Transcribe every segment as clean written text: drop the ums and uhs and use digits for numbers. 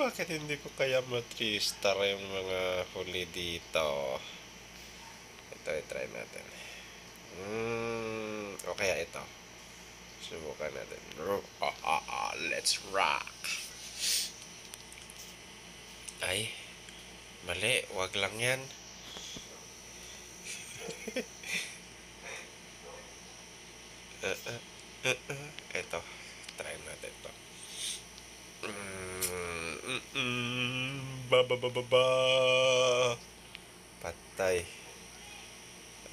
Bakit hindi ko kaya ma-3-star yung mga huli dito? Ito, i-try natin. O kaya ito. Subukan natin. Let's rock. Ay, mali. Wag lang yan. Ito. Try natin ito. Ba. Patay.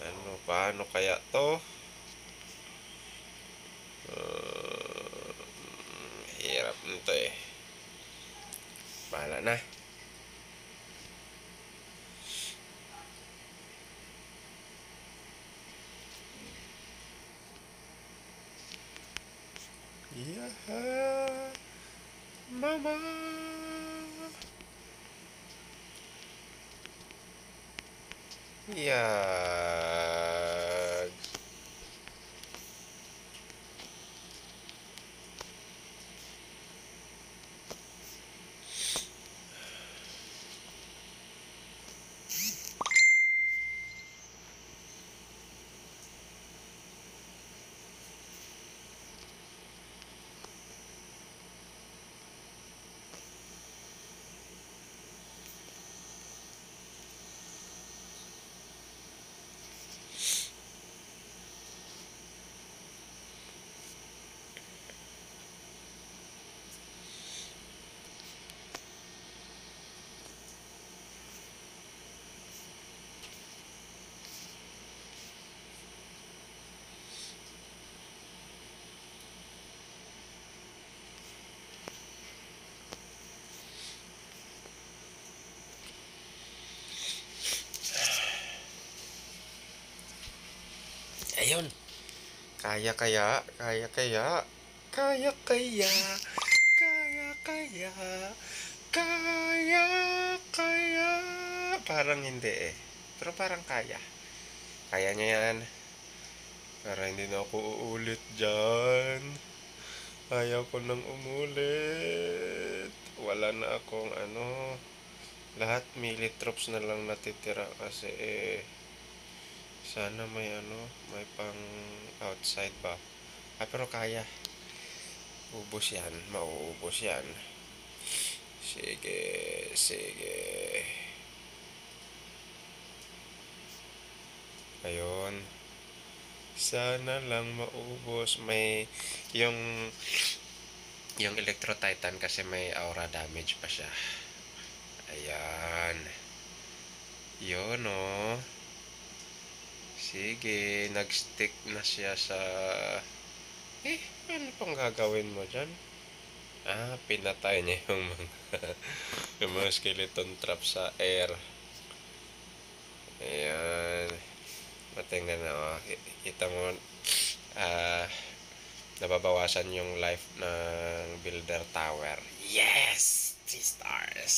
Ano, paano kaya to? Hirap nito eh. Bahala na. Yaha! Mama! Yag! Ayun! Kaya kaya, kaya kaya, kaya kaya, kaya kaya, kaya kaya. Parang hindi eh. Pero parang kaya. Kaya niya yan. Para hindi na ako uulit dyan. Ayaw ko nang umulit. Wala na akong ano. Lahat millitrops na lang natitira kasi sana may may pang outside ba. Pero kaya. Ubos yan, mauubos yan. Sige, sige. Ayun. Sana lang maubos. May yung Electro Titan kasi may aura damage pa siya. Ayan. Yun oh. Sige, nag-stick na siya sa... ano pang gagawin mo dyan? Pinatay niya yung yung mga skeleton trap sa air. Ayan. Matingnan na oh. Kita mo, nababawasan yung life ng builder tower. Yes! 3 stars!